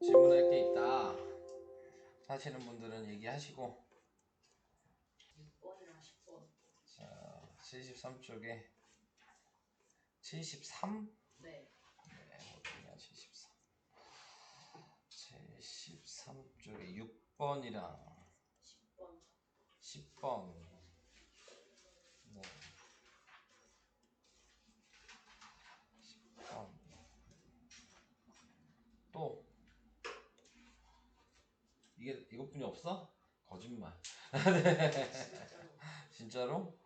질문할 게 있다 하시는 분들은 얘기하시고. 6번이랑 10번. 자, 73쪽에 73? 네. 네, 어디냐 73. 73쪽에 6번이랑 10번. 10번. 네. 10번. 또 이게 이것뿐이 없어? 거짓말. 진짜로. 진짜로?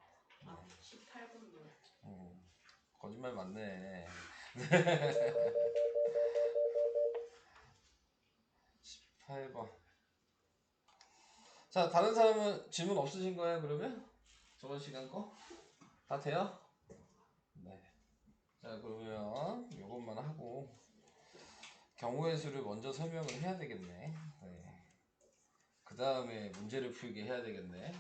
아, 18번도. 거짓말 맞네. 18번. 자, 다른 사람은 질문 없으신 거예요, 그러면? 저번 시간 거? 다 돼요? 네. 자, 그러면 이것만 하고 경우의 수를 먼저 설명을 해야 되겠네. 네. 그 다음에 문제를 풀게 해야 되겠네.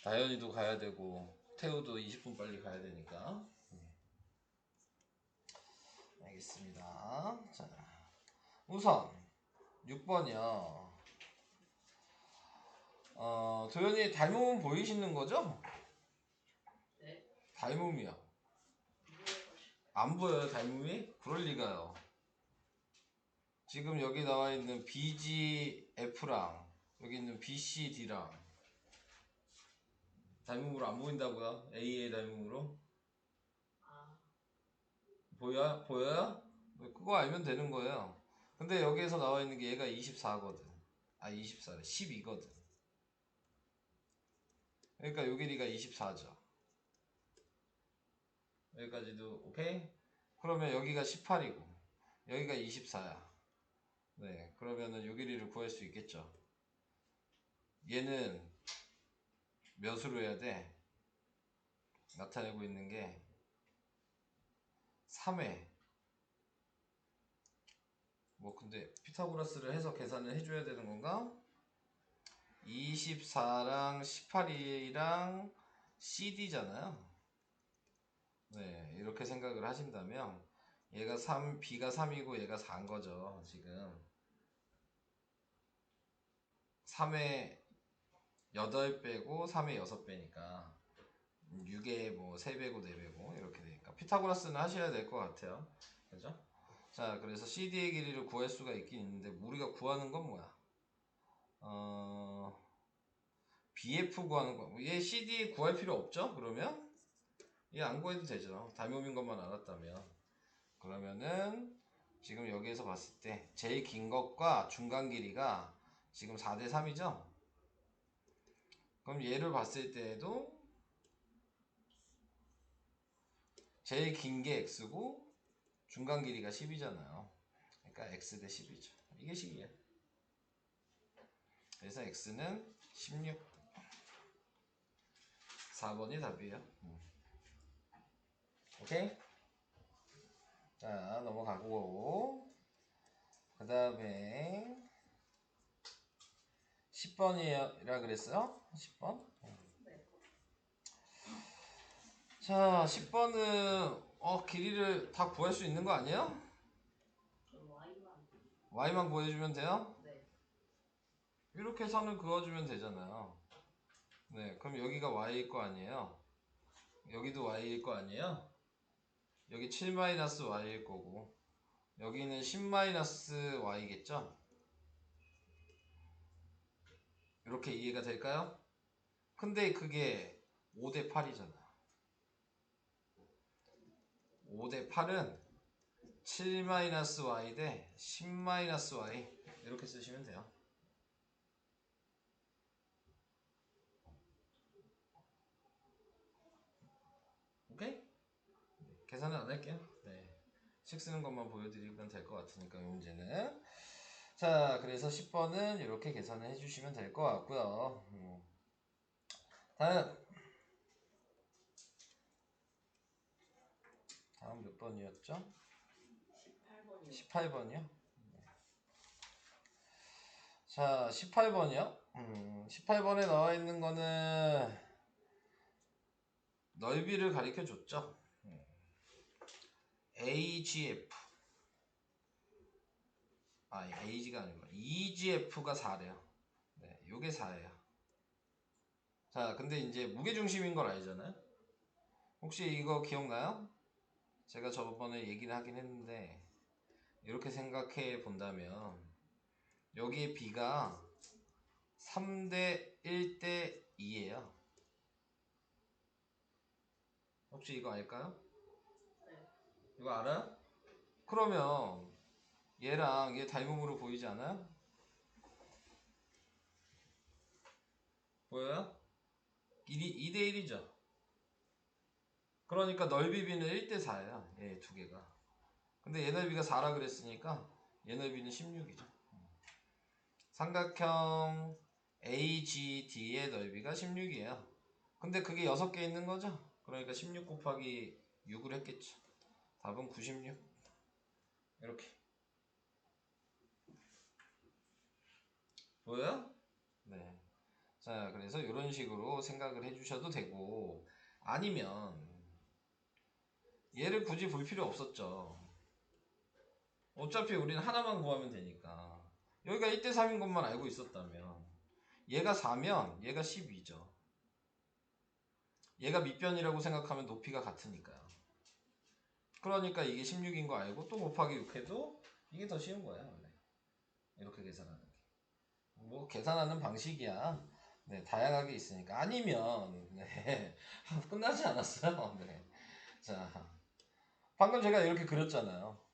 다현이도 가야 되고 태우도 20분 빨리 가야 되니까. 알겠습니다. 자, 우선 6번이요. 도현이 닮음은 보이시는 거죠? 네. 닮음이요. 무엇을 안 보여요, 닮음이? 그럴 리가요. 지금 여기 나와 있는 BGF랑 여기 있는 BCD랑 닮음으로 안 보인다고요? A의 닮음으로? 아, 보여요? 그거 알면 되는 거예요. 근데 여기에서 나와 있는 게 얘가 24거든. 아, 24래. 12거든. 그러니까 요 길이가 24죠. 여기까지도 오케이? 그러면 여기가 18이고 여기가 24야. 네, 그러면은 요 길이를 구할 수 있겠죠. 얘는 몇으로 해야 돼? 나타내고 있는 게 3회. 뭐 근데 피타고라스를 해서 계산을 해줘야 되는 건가? 24랑 18이랑 CD잖아요. 네, 이렇게 생각을 하신다면 얘가 3, B가 3이고 얘가 4인 거죠. 지금 3에 8배고 3에 6배니까 6에 뭐 3배고 4배고 이렇게 되니까 피타고라스는 하셔야 될 것 같아요. 그죠? 자, 그래서 CD의 길이를 구할 수가 있긴 있는데 우리가 구하는 건 뭐야? BF 구하는 거. 얘 CD 구할 필요 없죠? 그러면 얘 안 구해도 되죠. 닮음인 것만 알았다면. 그러면은 지금 여기에서 봤을 때 제일 긴 것과 중간 길이가 지금 4대 3이죠? 그럼 얘를 봤을 때에도 제일 긴 게 x고 중간 길이가 10이잖아요. 그러니까 x 대 10이죠. 이게 식이에요. 그래서 x는 16. 4번이 답이에요. 오케이? 자, 넘어가고 그 다음에 10번이라 그랬어요? 10번? 네. 자, 10번은 길이를 다 구할 수 있는 거 아니에요? 그럼 Y만. y만 구해주면 돼요? 네. 이렇게 선을 그어주면 되잖아요. 네, 그럼 여기가 y일 거 아니에요? 여기도 y일 거 아니에요? 여기 7-y일 거고 여기는 10-y겠죠? 이렇게 이해가 될까요? 근데 그게 5대 8이잖아. 5대 8은 7-y 대 10-y 이렇게 쓰시면 돼요. 오케이? 계산은 안 할게요. 네. 식 쓰는 것만 보여드리면 될 것 같으니까 이 문제는. 자, 그래서 10번은 이렇게 계산을 해주시면 될 것 같고요. 다음 몇 번이었죠? 18번이요. 18번이요? 자, 18번이요? 18번에 나와 있는 거는 넓이를 가리켜 줬죠. AGF. Ag가 아니고 EGF가 4래요. 네, 요게 4예요. 자, 근데 이제 무게중심인 걸 알잖아요. 혹시 이거 기억나요? 제가 저번에 얘기를 하긴 했는데 이렇게 생각해 본다면 여기에 B가 3대 1대 2예요. 혹시 이거 알까요? 네. 이거 알아요? 그러면 얘랑 얘 닮음으로 보이지 않아요? 보여요? 2대 1이죠. 그러니까 넓이 B는 1대 4예요. 얘 두 개가. 근데 얘 넓이가 4라 그랬으니까 얘 넓이는 16이죠. 삼각형 AGD의 넓이가 16이에요. 근데 그게 6개 있는 거죠? 그러니까 16 곱하기 6을 했겠죠. 답은 96. 이렇게. 보여요? 네. 자, 그래서 이런 식으로 생각을 해주셔도 되고, 아니면 얘를 굳이 볼 필요 없었죠. 어차피 우리는 하나만 구하면 되니까. 여기가 1대 3인 것만 알고 있었다면 얘가 4면 얘가 12죠. 얘가 밑변이라고 생각하면 높이가 같으니까요. 그러니까 이게 16인 거 알고 또 곱하기 6 해도 이게 더 쉬운 거예요. 원래. 이렇게 계산하는 게. 뭐 계산하는 방식이야. 네, 다양하게 있으니까. 아니면 네, 끝나지 않았어요. 네. 자, 방금 제가 이렇게 그렸잖아요.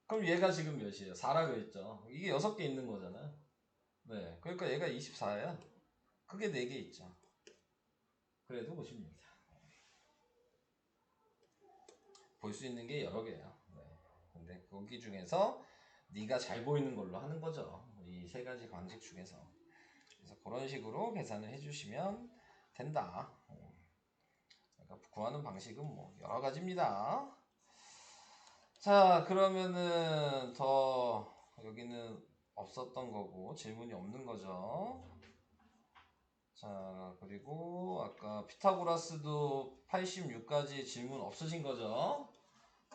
그럼 얘가 지금 몇이에요? 4라 그랬죠. 이게 6개 있는 거잖아요. 네, 그러니까 얘가 24예요. 그게 4개 있죠. 그래도 50입니다. 볼 수 있는 게 여러 개예요. 네. 근데 거기 중에서 네가 잘 보이는 걸로 하는 거죠. 이 세 가지 방식 중에서. 그래서 그런 식으로 계산을 해주시면 된다. 그러니까 구하는 방식은 뭐 여러 가지입니다. 자, 그러면은 더 여기는 없었던 거고 질문이 없는 거죠. 자, 그리고 아까 피타고라스도 86까지 질문 없으신 거죠?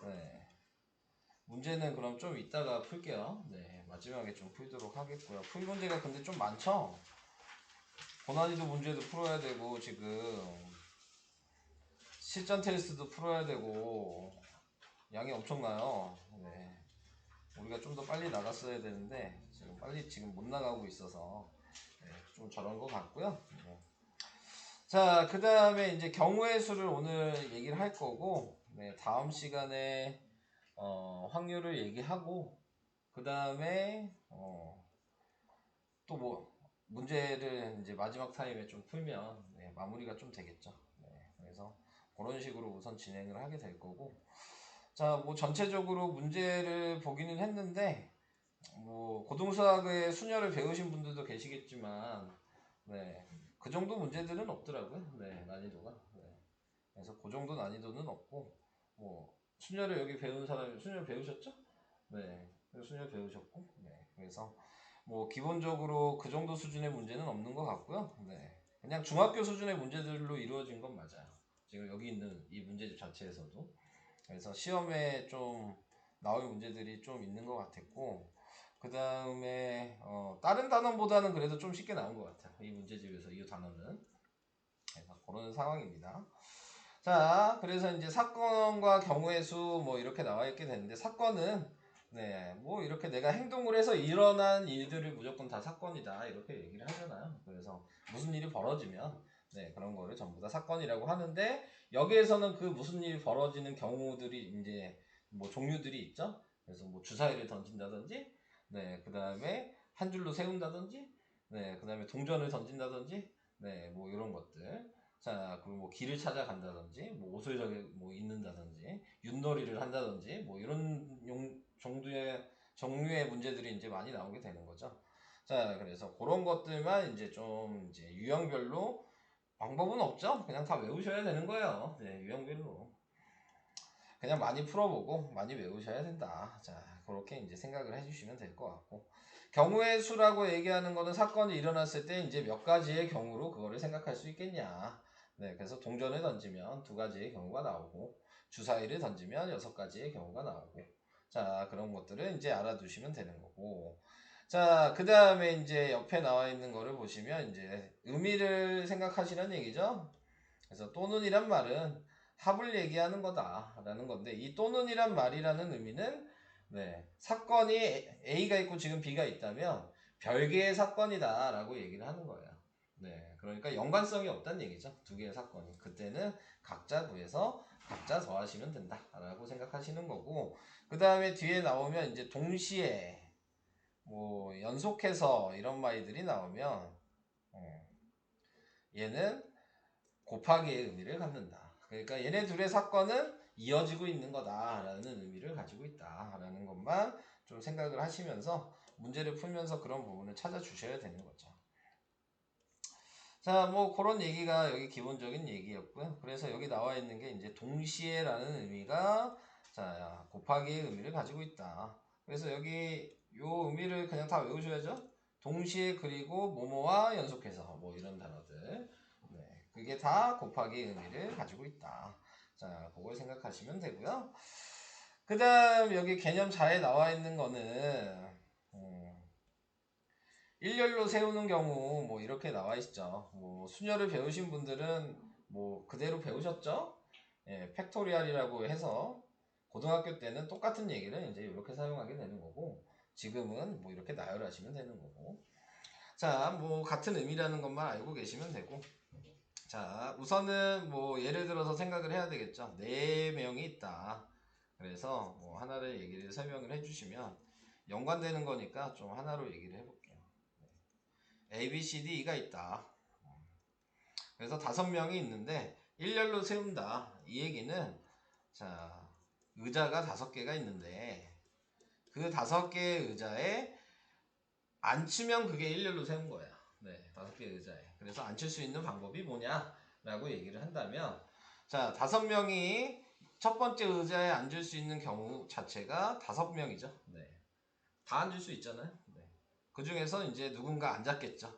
네. 문제는 그럼 좀 이따가 풀게요. 네, 마지막에 좀 풀도록 하겠고요. 풀 문제가 근데 좀 많죠? 고난이도 문제도 풀어야 되고 지금 실전 테스트도 풀어야 되고 양이 엄청나요. 네. 우리가 좀 더 빨리 나갔어야 되는데 지금 못 나가고 있어서 네, 좀 저런 것 같고요. 네. 자, 그 다음에 이제 경우의 수를 오늘 얘기를 할 거고 네, 다음 시간에 확률을 얘기하고 그 다음에 또 뭐 문제를 이제 마지막 타임에 좀 풀면 네, 마무리가 좀 되겠죠. 네, 그래서 그런 식으로 우선 진행을 하게 될 거고 자, 뭐 전체적으로 문제를 보기는 했는데 뭐 고등수학의 순열을 배우신 분들도 계시겠지만 네, 그 정도 문제들은 없더라고요. 네, 난이도가. 네. 그래서 그 정도 난이도는 없고 뭐 순열을 여기 배운 사람이 순열 배우셨죠? 네, 순열 배우셨고 네, 그래서 뭐 기본적으로 그 정도 수준의 문제는 없는 것 같고요. 네, 그냥 중학교 수준의 문제들로 이루어진 건 맞아요. 지금 여기 있는 이 문제집 자체에서도 그래서 시험에 좀 나올 문제들이 좀 있는 것 같았고 그 다음에 다른 단원보다는 그래도 좀 쉽게 나온 것 같아요. 이 문제집에서 이 단원은 그래서 그런 상황입니다. 자, 그래서 이제 사건과 경우의 수 뭐 이렇게 나와 있게 되는데 사건은 네, 뭐 이렇게 내가 행동을 해서 일어난 일들을 무조건 다 사건이다 이렇게 얘기를 하잖아요. 그래서 무슨 일이 벌어지면 네, 그런 거를 전부 다 사건이라고 하는데 여기에서는 그 무슨 일이 벌어지는 경우들이 이제 뭐 종류들이 있죠. 그래서 뭐 주사위를 던진다든지 네, 그다음에 한 줄로 세운다든지 네, 그다음에 동전을 던진다든지 네, 뭐 이런 것들 자, 그리고 뭐 길을 찾아간다든지, 뭐 옷을 저기 뭐 입는다든지, 윷놀이를 한다든지, 뭐 이런 종류의 문제들이 이제 많이 나오게 되는 거죠. 자, 그래서 그런 것들만 이제 좀 이제 유형별로 방법은 없죠. 그냥 다 외우셔야 되는 거예요. 네, 유형별로. 그냥 많이 풀어보고 많이 외우셔야 된다. 자, 그렇게 이제 생각을 해주시면 될 것 같고. 경우의 수라고 얘기하는 거는 사건이 일어났을 때 이제 몇 가지의 경우로 그거를 생각할 수 있겠냐. 네, 그래서 동전을 던지면 2가지의 경우가 나오고, 주사위를 던지면 6가지의 경우가 나오고, 자, 그런 것들을 이제 알아두시면 되는 거고. 자, 그 다음에 이제 옆에 나와 있는 거를 보시면 이제 의미를 생각하시는 얘기죠. 그래서 또는이란 말은 합을 얘기하는 거다라는 건데, 이 또는이란 말이라는 의미는 네, 사건이 A가 있고 지금 B가 있다면 별개의 사건이다라고 얘기를 하는 거예요. 네, 그러니까 연관성이 없다는 얘기죠. 두 개의 사건이. 그때는 각자 구해서 각자 더하시면 된다라고 생각하시는 거고, 그 다음에 뒤에 나오면 이제 동시에 뭐 연속해서 이런 말들이 나오면 얘는 곱하기의 의미를 갖는다. 그러니까 얘네 둘의 사건은 이어지고 있는 거다라는 의미를 가지고 있다라는 것만 좀 생각을 하시면서 문제를 풀면서 그런 부분을 찾아주셔야 되는 거죠. 자, 뭐 그런 얘기가 여기 기본적인 얘기였고요. 그래서 여기 나와 있는 게 이제 동시에라는 의미가 자, 곱하기의 의미를 가지고 있다. 그래서 여기 요 의미를 그냥 다 외우셔야죠. 동시에 그리고 뭐뭐와 연속해서 뭐 이런 단어들. 네, 그게 다 곱하기의 의미를 가지고 있다. 자, 그걸 생각하시면 되고요. 그 다음 여기 개념 4에 나와 있는 거는 일렬로 세우는 경우 뭐 이렇게 나와 있죠. 뭐 수녀를 배우신 분들은 뭐 그대로 배우셨죠? 예, 팩토리얼이라고 해서 고등학교 때는 똑같은 얘기를 이제 이렇게 사용하게 되는 거고, 지금은 뭐 이렇게 나열하시면 되는 거고. 자, 뭐 같은 의미라는 것만 알고 계시면 되고. 자, 우선은 뭐 예를 들어서 생각을 해야 되겠죠. 4명이 있다. 그래서 뭐 하나를 얘기를 설명을 해주시면 연관되는 거니까 좀 하나로 얘기를 해볼게요. A, B, C, D가 있다. 그래서 5명이 있는데 일렬로 세운다. 이 얘기는 자, 의자가 5개가 있는데 그 5개의 의자에 앉히면 그게 일렬로 세운 거야. 네, 5개의 의자에. 그래서 앉힐 수 있는 방법이 뭐냐라고 얘기를 한다면, 자, 5명이 첫 번째 의자에 앉을 수 있는 경우 자체가 5명이죠. 네, 다 앉을 수 있잖아요. 네. 그 중에서 이제 누군가 앉았겠죠.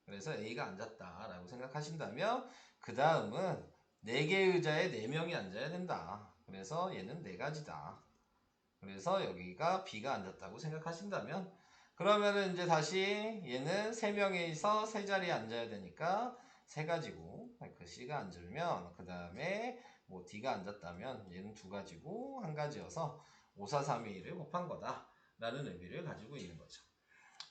그래서 A가 앉았다라고 생각하신다면 그 다음은 4개의 의자에 4명이 앉아야 된다. 그래서 얘는 4가지다. 그래서 여기가 B가 앉았다고 생각하신다면 그러면은 이제 다시 얘는 3명이서 3자리에 앉아야 되니까 3가지고 그 C가 앉으면 그 다음에 뭐 D가 앉았다면 얘는 2가지고 1가지여서 5, 4, 3, 2, 1을 곱한 거다 라는 의미를 가지고 있는 거죠.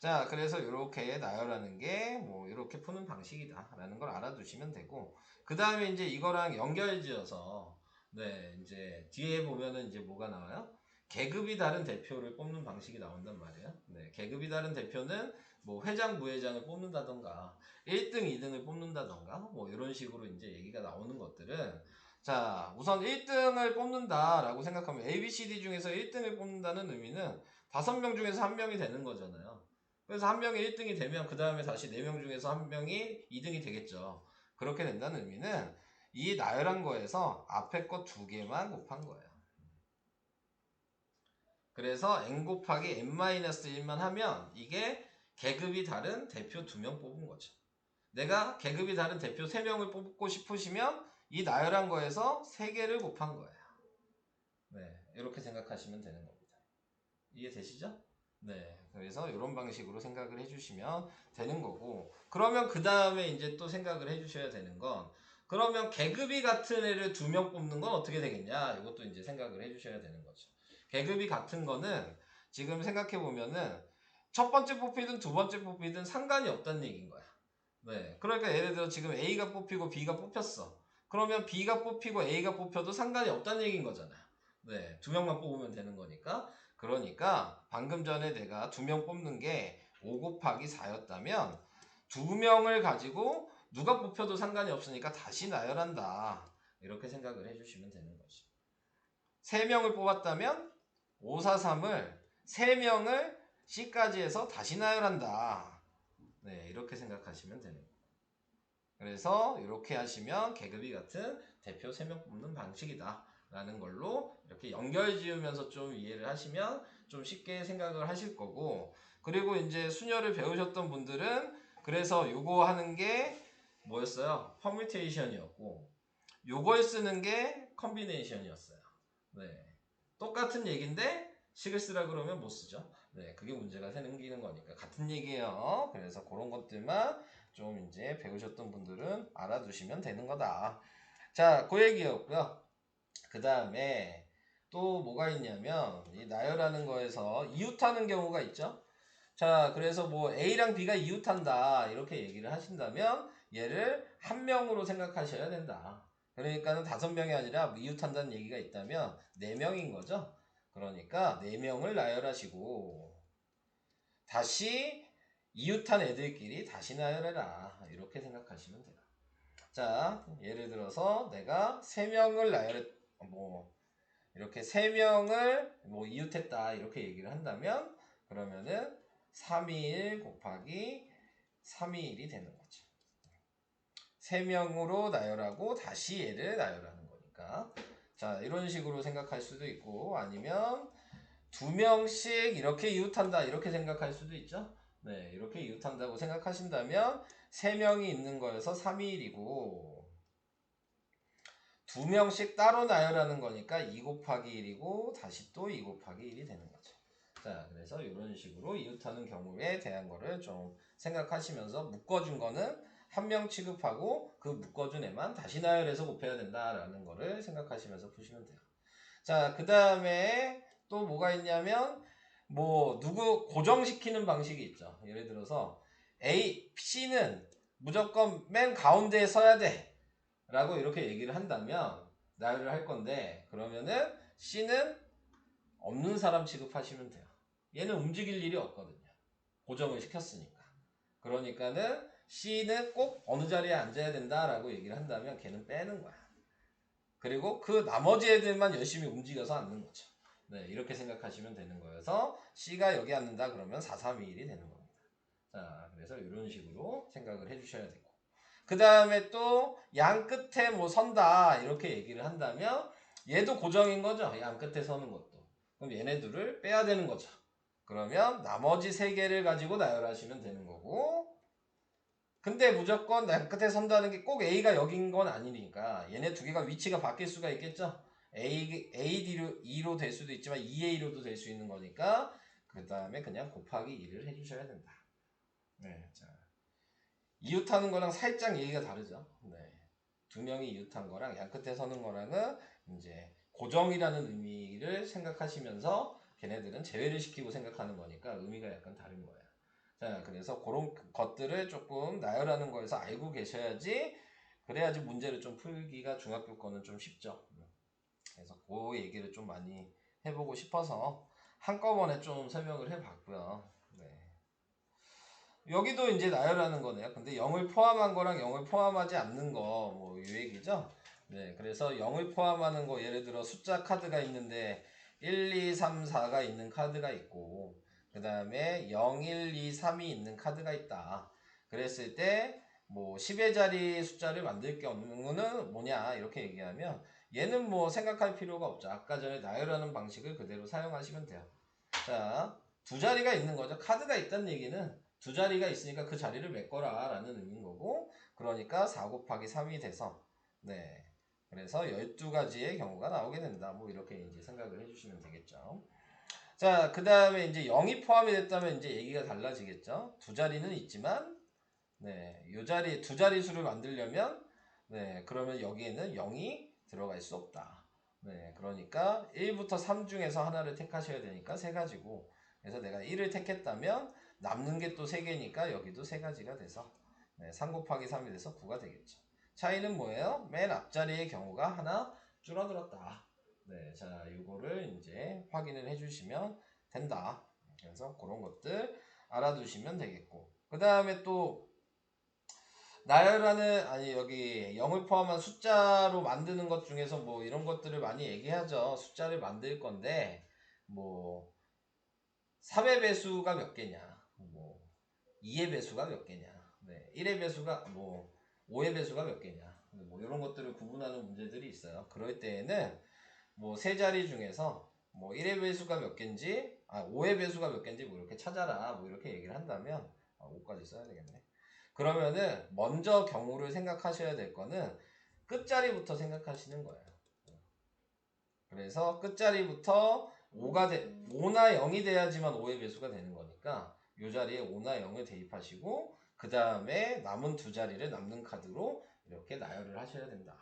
자, 그래서 이렇게 나열하는 게 뭐 이렇게 푸는 방식이다 라는 걸 알아두시면 되고, 그 다음에 이제 이거랑 연결지어서 네, 이제 뒤에 보면은 이제 뭐가 나와요? 계급이 다른 대표를 뽑는 방식이 나온단 말이에요. 네, 계급이 다른 대표는 뭐 회장, 부회장을 뽑는다던가 1등, 2등을 뽑는다던가 뭐 이런 식으로 이제 얘기가 나오는 것들은 자, 우선 1등을 뽑는다라고 생각하면 A, B, C, D 중에서 1등을 뽑는다는 의미는 5명 중에서 1명이 되는 거잖아요. 그래서 1명이 1등이 되면 그 다음에 다시 4명 중에서 1명이 2등이 되겠죠. 그렇게 된다는 의미는 이 나열한 거에서 앞에 거 2개만 곱한 거예요. 그래서 n 곱하기 n-1만 하면 이게 계급이 다른 대표 2명 뽑은 거죠. 내가 계급이 다른 대표 3명을 뽑고 싶으시면 이 나열한 거에서 3개를 곱한 거예요. 네, 이렇게 생각하시면 되는 겁니다. 이해되시죠? 네, 그래서 이런 방식으로 생각을 해주시면 되는 거고, 그러면 그 다음에 이제 또 생각을 해주셔야 되는 건, 그러면 계급이 같은 애를 2명 뽑는 건 어떻게 되겠냐? 이것도 이제 생각을 해주셔야 되는 거죠. 계급이 같은 거는 지금 생각해 보면은 첫 번째 뽑히든 두 번째 뽑히든 상관이 없다는 얘기인 거야. 네, 그러니까 예를 들어 지금 A가 뽑히고 B가 뽑혔어. 그러면 B가 뽑히고 A가 뽑혀도 상관이 없다는 얘기인 거잖아요. 네, 2명만 뽑으면 되는 거니까. 그러니까 방금 전에 내가 2명 뽑는 게 5 곱하기 4였다면 2명을 가지고 누가 뽑혀도 상관이 없으니까 다시 나열한다. 이렇게 생각을 해주시면 되는 거죠. 3명을 뽑았다면 5, 4, 3을 3명을 C까지 해서 다시 나열한다. 네, 이렇게 생각하시면 되는 거예요. 그래서 이렇게 하시면 계급이 같은 대표 3명 뽑는 방식이다 라는 걸로 이렇게 연결 지으면서 좀 이해를 하시면 좀 쉽게 생각을 하실 거고, 그리고 이제 수녀를 배우셨던 분들은 그래서 요거 하는 게 뭐였어요? 퍼뮤테이션이었고 요걸 쓰는 게 컨비네이션이었어요. 네, 똑같은 얘기인데 식을 쓰라 그러면 못 쓰죠. 네, 그게 문제가 생기는 거니까 같은 얘기예요. 그래서 그런 것들만 좀 이제 배우셨던 분들은 알아두시면 되는 거다. 자, 그 얘기였고요. 그 다음에 또 뭐가 있냐면 이 나열하는 거에서 이웃하는 경우가 있죠. 자, 그래서 뭐 A랑 B가 이웃한다 이렇게 얘기를 하신다면 얘를 한 명으로 생각하셔야 된다. 그러니까는 5명이 아니라 이웃한다는 얘기가 있다면 4명인 거죠. 그러니까 4명을 나열하시고 다시 이웃한 애들끼리 다시 나열해라 이렇게 생각하시면 돼요. 자, 예를 들어서 내가 3명을 뭐 이렇게 3명을 뭐 이웃했다 이렇게 얘기를 한다면 그러면은 321 곱하기 321이 되는 거죠. 3명으로 나열하고 다시 얘를 나열하는 거니까. 자, 이런 식으로 생각할 수도 있고 아니면 2명씩 이렇게 이웃한다 이렇게 생각할 수도 있죠. 네, 이렇게 이웃한다고 생각하신다면 3명이 있는 거여서 321이고 2명씩 따로 나열하는 거니까 2 곱하기 1이고 다시 또 2 곱하기 1이 되는 거죠. 자, 그래서 이런 식으로 이웃하는 경우에 대한 거를 좀 생각하시면서 묶어준 거는 한 명 취급하고 그 묶어준 애만 다시 나열해서 곱해야 된다라는 거를 생각하시면서 푸시면 돼요. 자, 그 다음에 또 뭐가 있냐면 뭐 누구 고정시키는 방식이 있죠. 예를 들어서 C는 무조건 맨 가운데에 서야 돼 라고 이렇게 얘기를 한다면 나열을 할 건데 그러면은 C는 없는 사람 취급하시면 돼요. 얘는 움직일 일이 없거든요. 고정을 시켰으니까. 그러니까는 C는 꼭 어느 자리에 앉아야 된다라고 얘기를 한다면 걔는 빼는 거야. 그리고 그 나머지 애들만 열심히 움직여서 앉는 거죠. 네, 이렇게 생각하시면 되는 거여서 C가 여기 앉는다 그러면 4, 3, 2, 1이 되는 겁니다. 자, 그래서 이런 식으로 생각을 해주셔야 되고 그 다음에 또 양 끝에 뭐 선다 이렇게 얘기를 한다면 얘도 고정인 거죠. 양 끝에 서는 것도. 그럼 얘네들을 빼야 되는 거죠. 그러면 나머지 3개를 가지고 나열하시면 되는 거고 근데 무조건 양 끝에 선다는 게 꼭 A가 여긴 건 아니니까 얘네 2개가 위치가 바뀔 수가 있겠죠. A로 될 수도 있지만 2A로도 될 수 있는 거니까 그 다음에 그냥 곱하기 2를 해주셔야 된다. 네, 자. 이웃하는 거랑 살짝 얘기가 다르죠. 네. 2명이 이웃한 거랑 양 끝에 서는 거랑은 이제 고정이라는 의미를 생각하시면서 걔네들은 제외를 시키고 생각하는 거니까 의미가 약간 다른 거예요. 자, 그래서 그런 것들을 조금 나열하는 거에서 알고 계셔야지 그래야지 문제를 좀 풀기가 중학교 거는 좀 쉽죠. 그래서 그 얘기를 좀 많이 해보고 싶어서 한꺼번에 좀 설명을 해봤고요. 네. 여기도 이제 나열하는 거네요. 근데 0을 포함한 거랑 0을 포함하지 않는 거, 뭐, 이 얘기죠. 네, 그래서 0을 포함하는 거, 예를 들어 숫자 카드가 있는데, 1, 2, 3, 4가 있는 카드가 있고, 그 다음에 0, 1, 2, 3이 있는 카드가 있다. 그랬을 때, 뭐, 10의 자리 숫자를 만들 경우는 뭐냐, 이렇게 얘기하면, 얘는 뭐 생각할 필요가 없죠. 아까 전에 나열하는 방식을 그대로 사용하시면 돼요. 자, 2자리가 있는 거죠. 카드가 있다는 얘기는 2자리가 있으니까 그 자리를 메꿔라 라는 의미인 거고 그러니까 4 곱하기 3이 돼서 네, 그래서 12가지의 경우가 나오게 된다. 뭐 이렇게 이제 생각을 해주시면 되겠죠. 자, 그 다음에 이제 0이 포함이 됐다면 이제 얘기가 달라지겠죠. 2자리는 있지만 네, 요 자리 2자리 수를 만들려면 네, 그러면 여기에는 0이 들어갈 수 없다. 네, 그러니까 1부터 3 중에서 하나를 택하셔야 되니까 3가지고 그래서 내가 1을 택했다면 남는 게 또 3개니까 여기도 3가지가 돼서 네, 3 곱하기 3이 돼서 9가 되겠죠. 차이는 뭐예요? 맨 앞자리의 경우가 하나 줄어들었다. 네, 자, 이거를 이제 확인을 해주시면 된다. 그래서 그런 것들 알아두시면 되겠고 그 다음에 또 나열하는 아니 여기 0을 포함한 숫자로 만드는 것 중에서 뭐 이런 것들을 많이 얘기하죠. 숫자를 만들 건데 뭐 3의 배수가 몇 개냐, 뭐 2의 배수가 몇 개냐, 네, 1의 배수가 뭐 5의 배수가 몇 개냐, 뭐 이런 것들을 구분하는 문제들이 있어요. 그럴 때에는 뭐 세 자리 중에서 뭐 1의 배수가 몇 개인지, 5의 배수가 몇 개인지 뭐 이렇게 찾아라, 뭐 이렇게 얘기를 한다면 5까지 써야 되겠네. 그러면은 먼저 경우를 생각하셔야 될 거는 끝자리부터 생각하시는 거예요. 그래서 끝자리부터 5나 0이 돼야지만 5의 배수가 되는 거니까 이 자리에 5나 0을 대입하시고 그 다음에 남은 두 자리를 남는 카드로 이렇게 나열을 하셔야 된다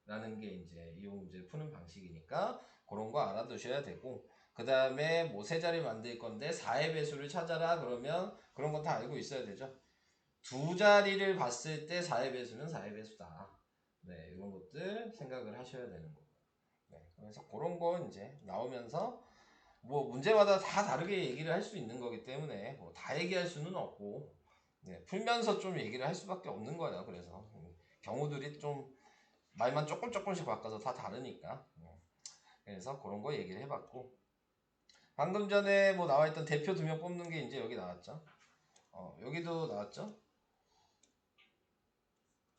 라는 게 이제 이 문제 푸는 방식이니까 그런 거 알아두셔야 되고, 그 다음에 뭐 세 자리 만들 건데 4의 배수를 찾아라 그러면 그런 건 다 알고 있어야 되죠. 두 자리를 봤을 때 4의 배수는 4의 배수다. 네, 이런 것들 생각을 하셔야 되는 거고. 네, 그래서 그런 거 이제 나오면서 뭐 문제마다 다 다르게 얘기를 할 수 있는 거기 때문에 뭐 다 얘기할 수는 없고, 네, 풀면서 좀 얘기를 할 수밖에 없는 거예요. 그래서 경우들이 좀 말만 조금씩 바꿔서 다 다르니까. 그래서 그런 거 얘기를 해봤고, 방금 전에 뭐 나와있던 대표 2명 뽑는 게 이제 여기 나왔죠. 여기도 나왔죠.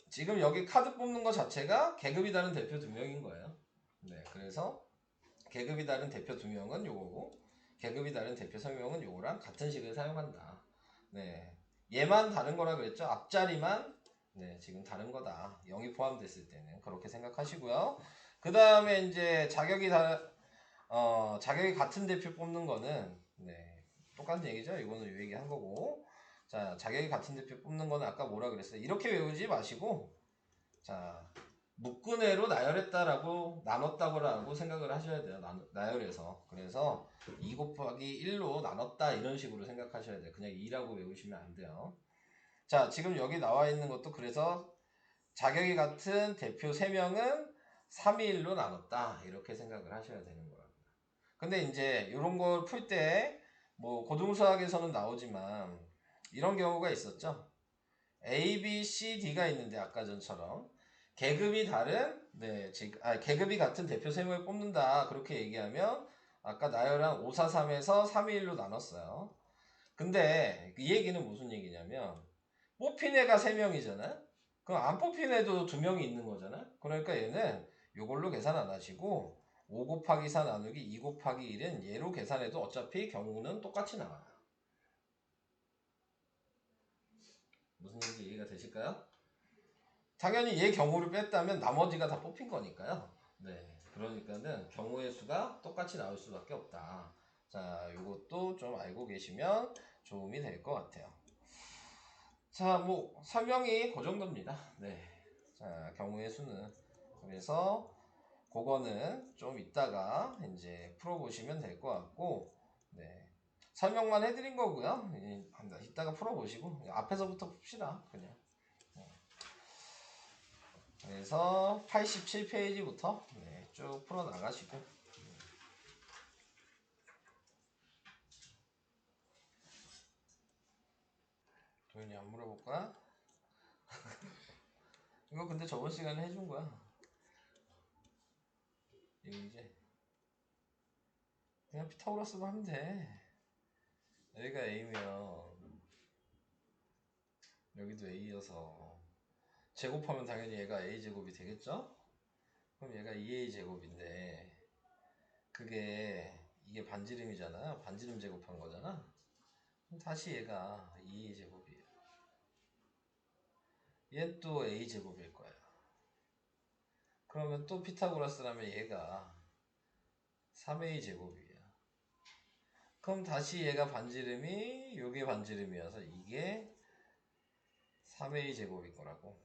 지금 여기 카드 뽑는 거 자체가 계급이 다른 대표 2명인 거예요. 네, 그래서 계급이 다른 대표 2명은 요거고 계급이 다른 대표 3명은 요거랑 같은 식을 사용한다. 네, 얘만 다른 거라 그랬죠. 앞자리만 네, 지금 다른 거다. 0이 포함됐을 때는 그렇게 생각하시고요. 그 다음에 이제 자격이 같은 대표 뽑는 거는 네, 똑같은 얘기죠. 이거는 요 얘기 한 거고, 자, 자격이 같은 대표 뽑는 거는 아까 뭐라 그랬어요? 이렇게 외우지 마시고, 자, 묶은애로 나열했다라고 나눴다고라고 생각을 하셔야 돼요. 나열해서. 그래서 2 곱하기 1로 나눴다 이런 식으로 생각하셔야 돼요. 그냥 2라고 외우시면 안 돼요. 자, 지금 여기 나와 있는 것도 그래서 자격이 같은 대표 3명은 3이 1로 나눴다 이렇게 생각을 하셔야 되는 거예요. 근데 이제 이런 걸 풀 때 뭐 고등수학에서는 나오지만 이런 경우가 있었죠. A, B, C, D가 있는데 아까 전처럼 계급이 다른 계급이 같은 대표 3명을 뽑는다 그렇게 얘기하면 아까 나열한 5, 4, 3에서 3, 2, 1로 나눴어요. 근데 이 얘기는 무슨 얘기냐면 뽑힌 애가 3명이잖아. 그럼 안 뽑힌 애도 2명이 있는 거잖아. 그러니까 얘는 이걸로 계산 안 하시고 5 곱하기 4 나누기 2 곱하기 1은 얘로 계산해도 어차피 경우는 똑같이 나와요. 무슨 얘기인지 이해가 되실까요? 당연히 얘 경우를 뺐다면 나머지가 다 뽑힌 거니까요. 네, 그러니까는 경우의 수가 똑같이 나올 수밖에 없다. 자, 이것도 좀 알고 계시면 도움이 될 것 같아요. 자, 뭐 설명이 그 정도입니다. 네, 자, 경우의 수는 그래서 그거는 좀 이따가 이제 풀어보시면 될 것 같고, 네, 설명만 해드린 거고요. 이따가 풀어보시고 앞에서부터 풉시다. 그냥. 그래서 87페이지부터 네, 쭉 풀어 나가시고, 도현이 안 물어볼까? 이거 근데 저번 시간에 해준 거야. 이거 이제 그냥 피타고라스만 하면 돼. 여기가 A면 여기도 A여서 제곱하면 당연히 얘가 A제곱이 되겠죠? 그럼 얘가 2A제곱인데 이게 반지름이잖아. 반지름 제곱한 거잖아. 그럼 다시 얘가 2A제곱이에요. 얘는 또 A제곱일 거야. 그러면 또 피타고라스라면 얘가 3A제곱이야. 그럼 다시 얘가 반지름이 요게 반지름이어서 이게 3A제곱일 거라고.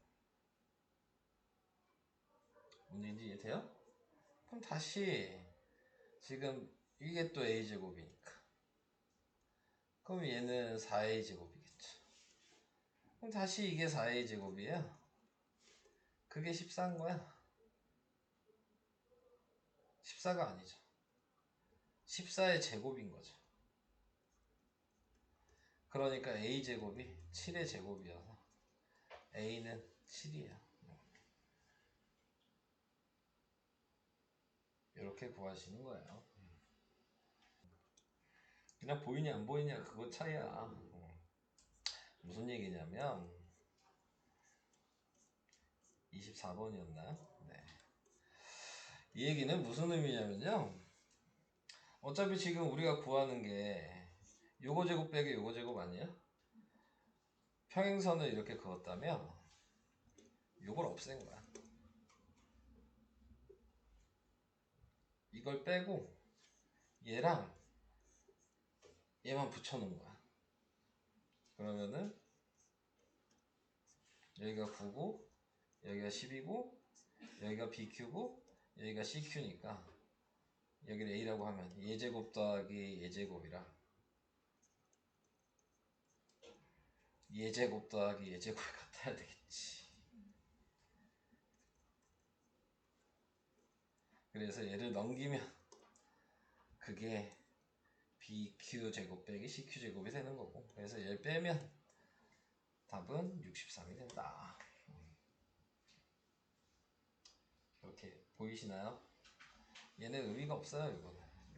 뭔지 이해돼요? 그럼 다시 지금 이게 또 A제곱이니까 그럼 얘는 4A제곱이겠죠. 그럼 다시 이게 4A제곱이야. 그게 14인 거야. 14가 아니죠. 14의 제곱인 거죠. 그러니까 A제곱이 7의 제곱이어서 A는 7이야. 이렇게 구하시는 거예요. 그냥 보이냐 안 보이냐 그거 차이야. 무슨 얘기냐면 24번이었나? 네. 이 얘기는 무슨 의미냐면요. 어차피 지금 우리가 구하는 게 요거 제곱 빼기 요거 제곱 아니야? 평행선을 이렇게 그었다면 요걸 없앤 거야. 이걸 빼고 얘랑 얘만 붙여놓은 거야. 그러면은 여기가 9고 여기가 10이고 여기가 BQ고 여기가 CQ니까 여기를 A라고 하면 예제곱 더하기 예제곱이랑 예제곱 더하기 예제곱이 같아야 되겠지. 그래서 얘를 넘기면 그게 BQ 제곱 빼기 CQ 제곱이 되는 거고, 그래서 얘를 빼면 답은 63이 된다. 이렇게 보이시나요? 얘는 의미가 없어요.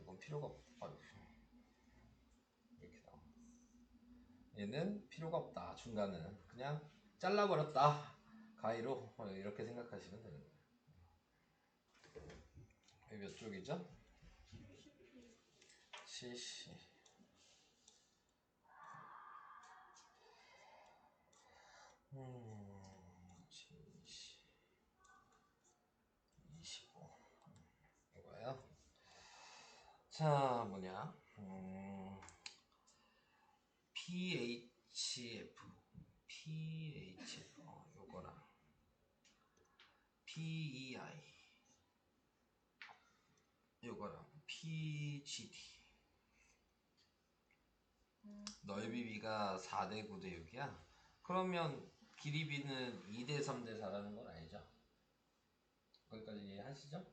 이건 필요가 없다. 이렇게 나와. 얘는 필요가 없다. 중간은 그냥 잘라버렸다. 가위로 이렇게 생각하시면 되는 거예요. 여기 몇 쪽이죠? 70. 70. 25. 이거예요. 자, 뭐냐? PHF 요거랑 PEI 요거랑 PGD 넓이 B가 4대 9대 6이야. 그러면 길이 B는 2대 3대 4라는 건 아니죠? 거기까지 이해하시죠?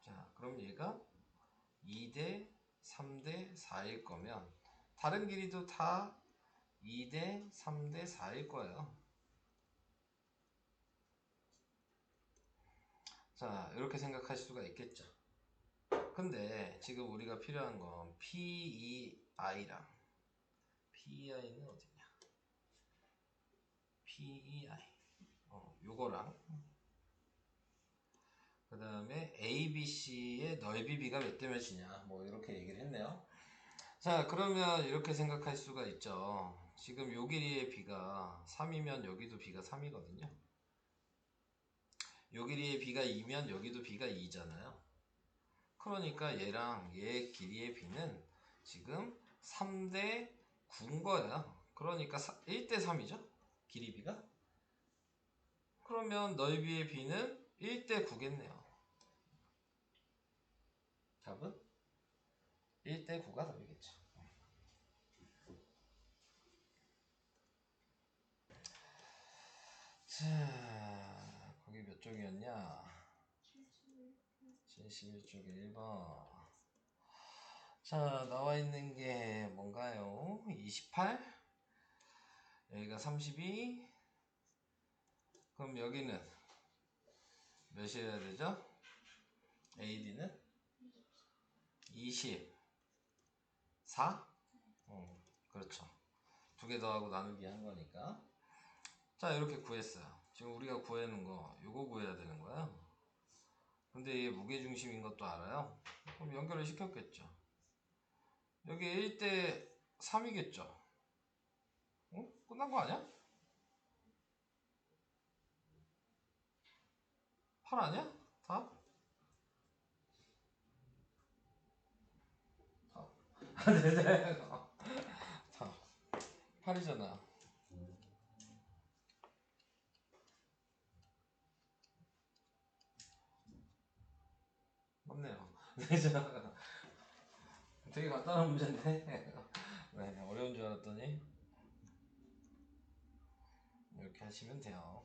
자, 그럼 얘가 2대 3대 4일 거면 다른 길이도 다 2대 3대 4일 거예요. 자, 이렇게 생각하실 수가 있겠죠. 근데 지금 우리가 필요한 건 PEI랑 PEI는 어디냐? PEI 요거랑 그 다음에 ABC의 넓이 B가 몇 대 몇이냐 뭐 이렇게 얘기를 했네요. 자, 그러면 이렇게 생각할 수가 있죠. 지금 요 길이의 B가 3이면 여기도 B가 3이거든요. 요 길이의 B가 2면 여기도 B가 2잖아요. 그러니까 얘랑 얘 길이의 B는 지금 3대 9인 거예요. 그러니까 1대 3이죠. 길이 B가. 그러면 넓이의 B는 1대 9겠네요. 답은 1대 9가 답이겠죠. 자, 거기 몇 쪽이었냐? 71쪽에 1번. 자, 나와 있는 게 뭔가요? 28? 여기가 32? 그럼 여기는 몇이어야 되죠? AD는 24? 그렇죠. 두 개 더하고 나누기 한 거니까. 자, 이렇게 구했어요. 지금 우리가 구하는 거 요거 구해야 되는 거예요. 근데 이게 무게중심인 것도 알아요. 그럼 연결을 시켰겠죠. 여기 1대 3이겠죠. 응? 끝난 거 아니야? 8 아니야? 답? 답 8이잖아. 맞네요. 되게 간단한 문제인데 네, 어려운 줄 알았더니 이렇게 하시면 돼요.